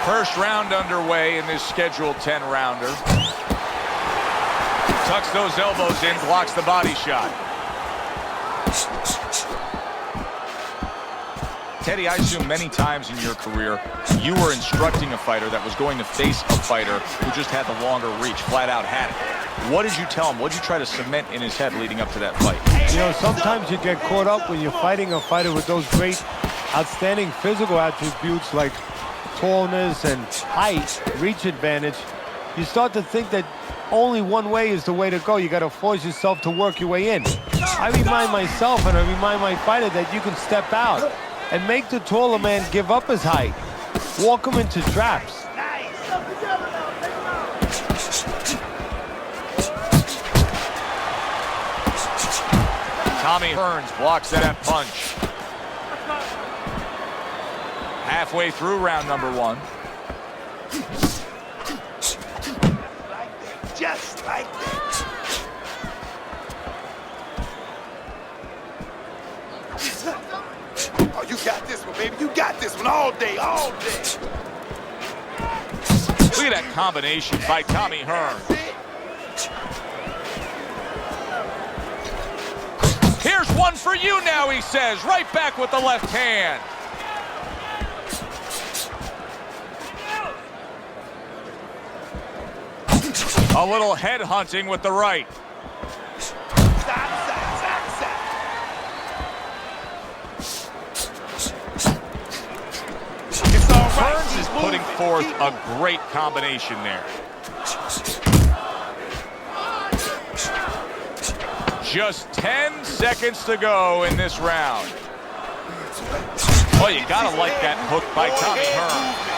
First round underway in this scheduled 10-rounder. Tucks those elbows in, blocks the body shot. Teddy, I assume many times in your career, you were instructing a fighter that was going to face a fighter who just had the longer reach, flat out had it. What did you tell him? What did you try to cement in his head leading up to that fight? You know, sometimes you get caught up when you're fighting a fighter with those great, outstanding physical attributes like tallness and height, reach advantage. You start to think that only one way is the way to go. You got to force yourself to work your way in. I remind myself and I remind my fighter that you can step out and make the taller man give up his height. Walk him into traps. Tommy Hearns blocks that punch. Halfway through round number one. Just like that. Oh, you got this one, baby. You got this one all day, all day. Look at that combination by Tommy Hearns. Here's one for you now, he says. Right back with the left hand. A little head hunting with the right. Hearns is putting forth a great combination there. Just 10 seconds to go in this round. Oh, you gotta like that hook by Tommy Hearns.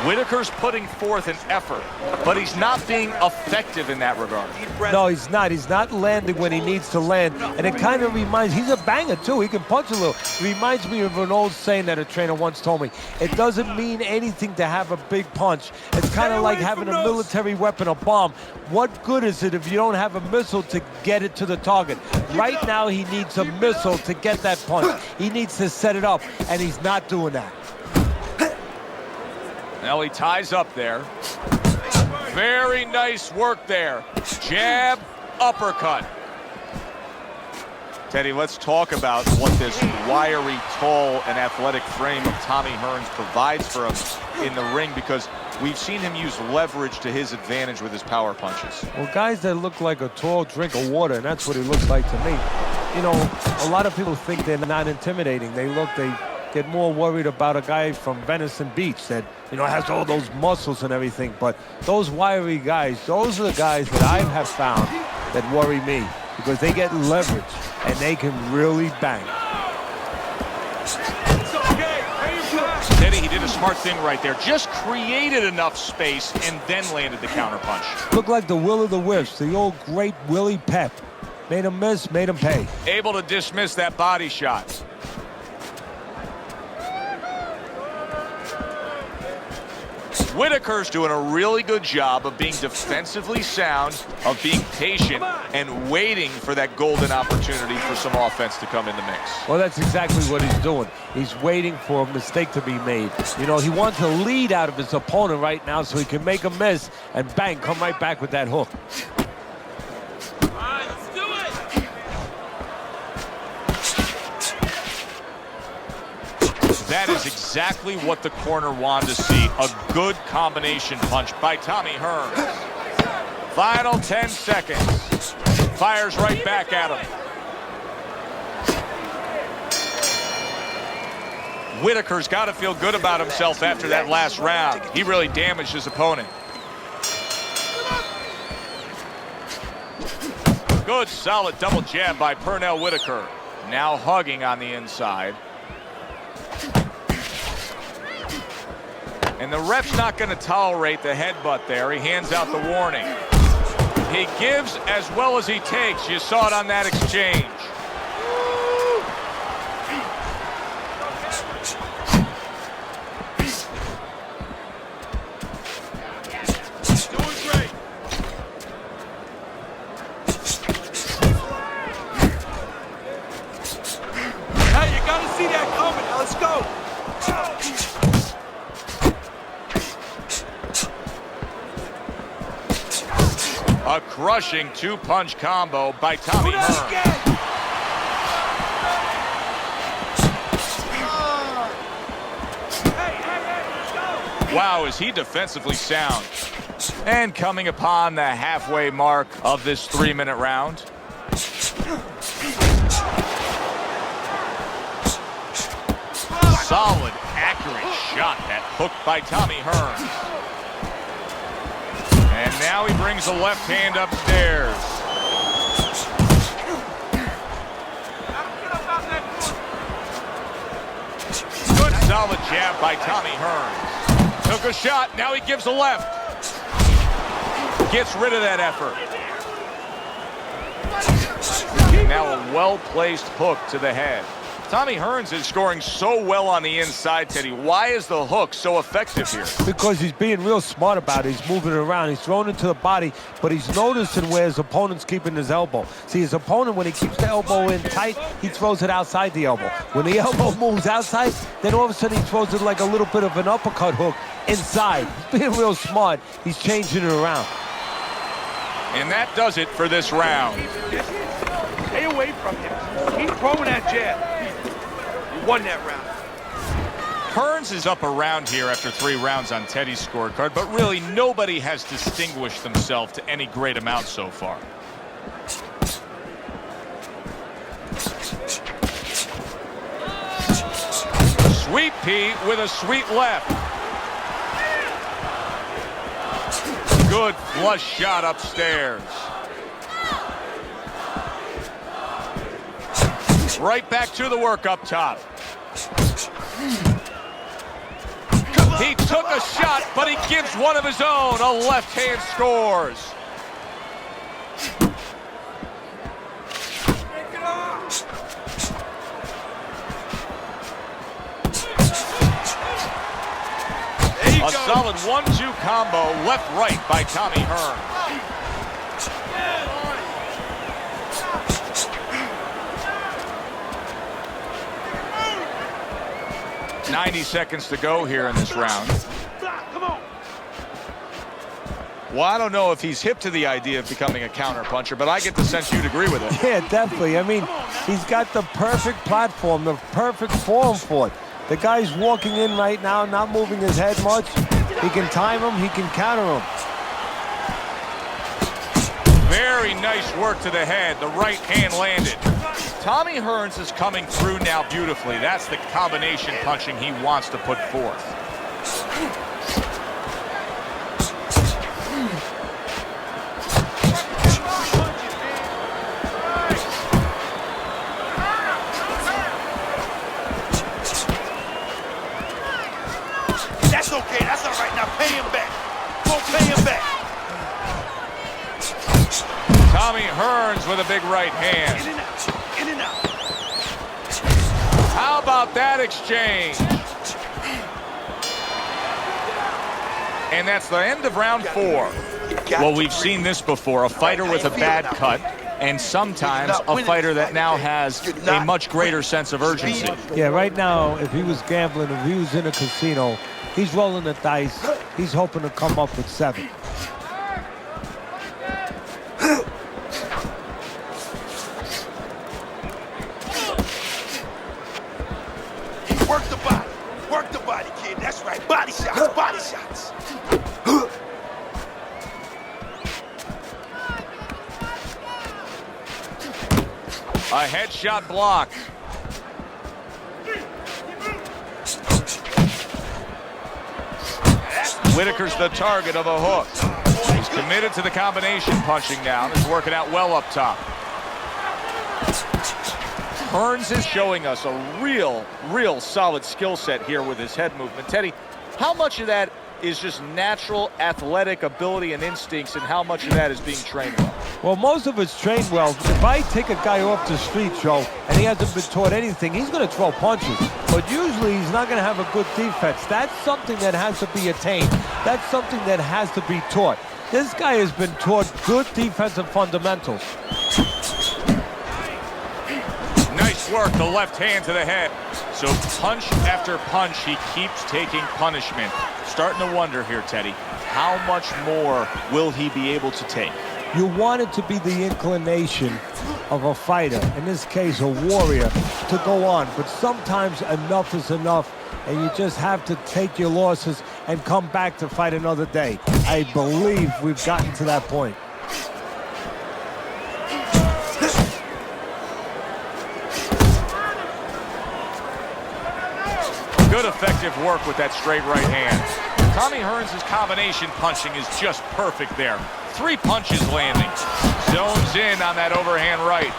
Whitaker's putting forth an effort, but he's not being effective in that regard. No, he's not. He's not landing when he needs to land. And it kind of reminds, he's a banger too. He can punch a little. It reminds me of an old saying that a trainer once told me. It doesn't mean anything to have a big punch. It's kind of like having a military weapon, a bomb. What good is it if you don't have a missile to get it to the target? Right now, he needs a missile to get that punch. He needs to set it up, and he's not doing that. Now he ties up there. Very nice work there. Jab, uppercut. Teddy, let's talk about what this wiry, tall, and athletic frame of Tommy Hearns provides for us in the ring, because we've seen him use leverage to his advantage with his power punches. Well, guys that look like a tall drink of water, and that's what he looks like to me. You know, a lot of people think they're not intimidating. They get more worried about a guy from Venison Beach that, you know, has all those muscles and everything. But those wiry guys, those are the guys that I have found that worry me, because they get leverage and they can really bang. Teddy, he did a smart thing right there. Just created enough space and then landed the counterpunch. Looked like the Will of the Wisps, the old great Willie Pep. Made him miss, made him pay. Able to dismiss that body shot. Whitaker's doing a really good job of being defensively sound, of being patient, and waiting for that golden opportunity for some offense to come in the mix. Well, that's exactly what he's doing. He's waiting for a mistake to be made. You know, he wants a lead out of his opponent right now so he can make a miss and bang, come right back with that hook. That is exactly what the corner wanted to see. A good combination punch by Tommy Hearns. Final 10 seconds. Fires right back at him. Whitaker's got to feel good about himself after that last round. He really damaged his opponent. Good, solid double jab by Pernell Whitaker. Now hugging on the inside. And the ref's not going to tolerate the headbutt there. He hands out the warning. He gives as well as he takes. You saw it on that exchange. Doing great. Hey, you got to see that coming. Now let's go. crushing two-punch combo by Tommy Hearns. Wow, is he defensively sound. And coming upon the halfway mark of this 3-minute round. Solid, accurate shot, that hook by Tommy Hearns. And now he brings the left hand upstairs. Good solid jab by Tommy Hearns. Took a shot, now he gives a left. Gets rid of that effort. Now a well-placed hook to the head. Tommy Hearns is scoring so well on the inside, Teddy. Why is the hook so effective here? Because he's being real smart about it. He's moving it around. He's throwing it to the body, but he's noticing where his opponent's keeping his elbow. See, his opponent, when he keeps the elbow in tight, he throws it outside the elbow. When the elbow moves outside, then all of a sudden he throws it like a little bit of an uppercut hook inside. He's being real smart. He's changing it around. And that does it for this round. Stay away from him. Keep throwing that jab. You won that round. Hearns is up around here after 3 rounds on Teddy's scorecard, but really nobody has distinguished themselves to any great amount so far. Sweet Pea with a sweet left. Good flush shot upstairs. Right back to the work up top. He took a shot, but he gives one of his own. A left hand scores. A solid 1-2 combo, left-right by Tommy Hearns. 90 seconds to go here in this round. Well, I don't know if he's hip to the idea of becoming a counter-puncher, but I get the sense you'd agree with it. Yeah, definitely. I mean, he's got the perfect platform, the perfect form for it. The guy's walking in right now, not moving his head much. He can time him, he can counter him. Very nice work to the head. The right hand landed. Tommy Hearns is coming through now beautifully. That's the combination punching he wants to put forth. That's okay. That's all right. Now pay him back. Go pay him back. Tommy Hearns with a big right hand. In and out. In and out. How about that exchange? And that's the end of round 4. Well, we've seen this before. A fighter with a bad cut, and sometimes a fighter that now has a much greater sense of urgency. Yeah, right now, if he was gambling, if he was in a casino, he's rolling the dice. He's hoping to come up with 7. Work the body, kid. That's right. Body shots, body shots. A headshot block. Whitaker's the target of a hook. He's committed to the combination punching now. He's working out well up top. Hearns is showing us a real solid skill set here with his head movement. Teddy, how much of that is just natural athletic ability and instincts, and how much of that is being trained well? Well, most of it's trained well. If I take a guy off the street, Joe, and he hasn't been taught anything, he's going to throw punches. But usually he's not going to have a good defense. That's something that has to be attained. That's something that has to be taught. This guy has been taught good defensive fundamentals. Nice work, the left hand to the head. So punch after punch, he keeps taking punishment. Starting to wonder here, Teddy, how much more will he be able to take? You want it to be the inclination of a fighter, in this case a warrior, to go on. But sometimes enough is enough, and you just have to take your losses and come back to fight another day. I believe we've gotten to that point. Good effective work with that straight right hand. Tommy Hearns' combination punching is just perfect there. 3 punches landing. Zones in on that overhand right.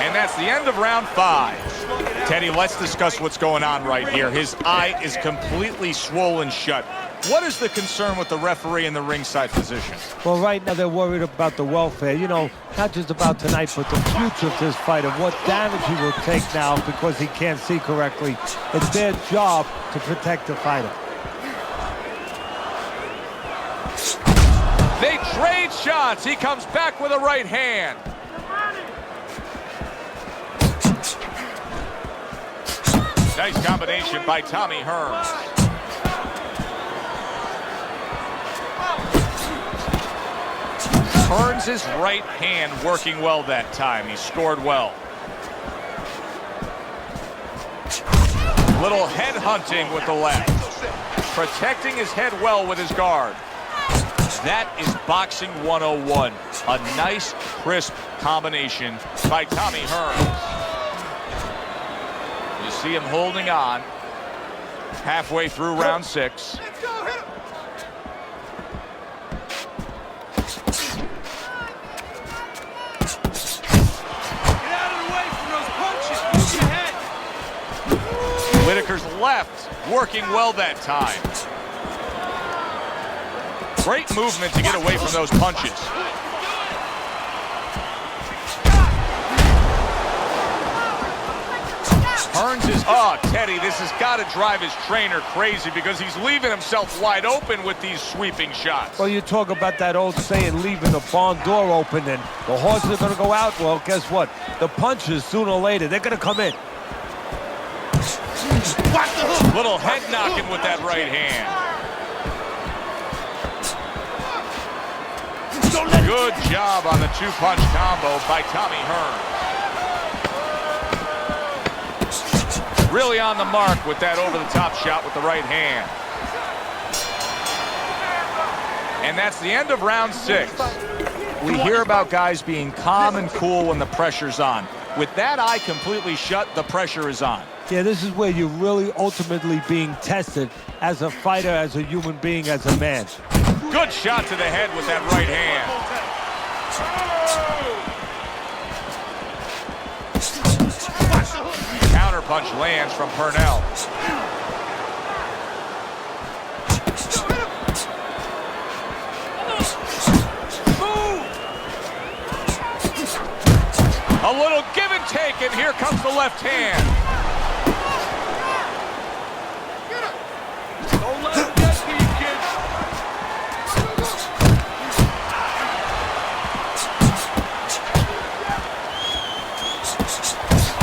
And that's the end of round 5. Teddy, let's discuss what's going on right here. His eye is completely swollen shut. What is the concern with the referee in the ringside position? Well, right now they're worried about the welfare. You know, not just about tonight, but the future of this fight, of what damage he will take now because he can't see correctly. It's their job to protect the fighter. They trade shots. He comes back with a right hand. Nice combination by Tommy Hearns. Hearns' right hand working well that time. He scored well. Little head hunting with the left. Protecting his head well with his guard. That is boxing 101. A nice, crisp combination by Tommy Hearns. You see him holding on. Halfway through round 6. Whitaker's left working well that time. Great movement to get away from those punches. Hearns is, Teddy, this has got to drive his trainer crazy because he's leaving himself wide open with these sweeping shots. Well, you talk about that old saying, leaving the barn door open, and the horses are going to go out. Well, guess what? The punches, sooner or later, they're going to come in. Little head knocking with that right hand. Good job on the 2-punch combo by Tommy Hearns. Really on the mark with that over-the-top shot with the right hand. And that's the end of round 6. We hear about guys being calm and cool when the pressure's on. With that eye completely shut, the pressure is on. Yeah, this is where you're really ultimately being tested as a fighter, as a human being, as a man. Good shot to the head with that right hand. Counterpunch lands from Pernell. A little give and take, and here comes the left hand. Don't let him get to you, kid.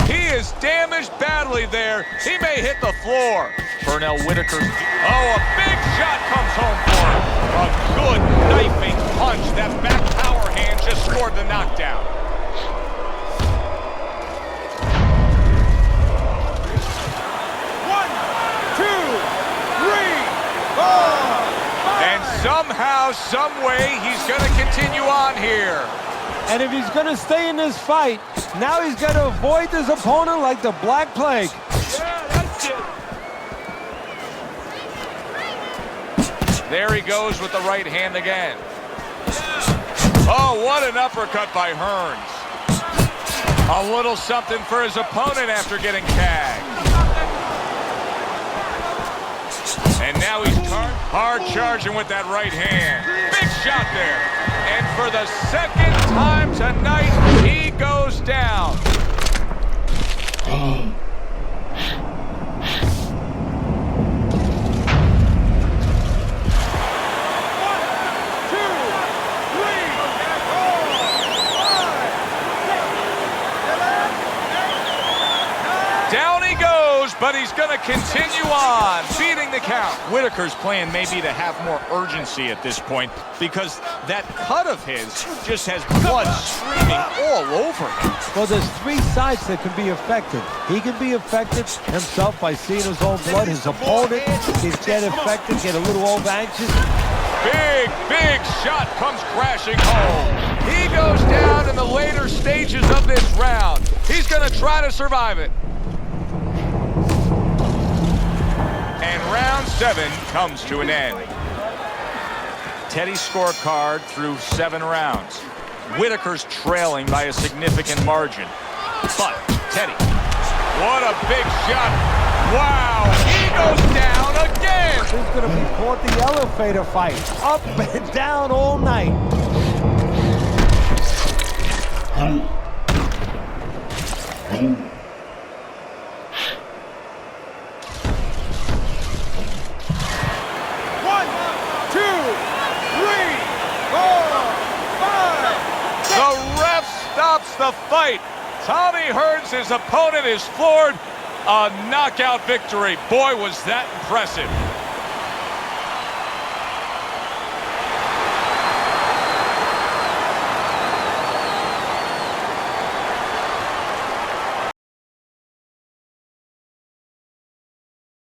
He is damaged badly there. He may hit the floor. Pernell Whitaker. Oh, a big shot comes home for him. A good knifing punch. That back power hand just scored the knockdown. And somehow, some way, he's going to continue on here. And if he's going to stay in this fight, now he's got to avoid this opponent like the Black Plague. Yeah, that's it. There he goes with the right hand again. Oh, what an uppercut by Hearns. A little something for his opponent after getting tagged. And now he's hard charging with that right hand. Big shot there. And for the second time tonight, he goes down. Down he goes but he's going to continue on, beating the count. Whitaker's plan may be to have more urgency at this point because that cut of his just has blood streaming all over him. Well, there's three sides that can be affected. He can be affected himself by seeing his own blood. His opponent can get affected, get a little over-anxious. Big shot comes crashing home. He goes down in the later stages of this round. He's going to try to survive it. And round 7 comes to an end. Teddy's scorecard through 7 rounds. Whitaker's trailing by a significant margin. But Teddy, what a big shot. Wow, he goes down again. This is going to be called the elevator fight. Up and down all night. Stops the fight. Tommy Hearns, his opponent, is floored. A knockout victory. Boy, was that impressive.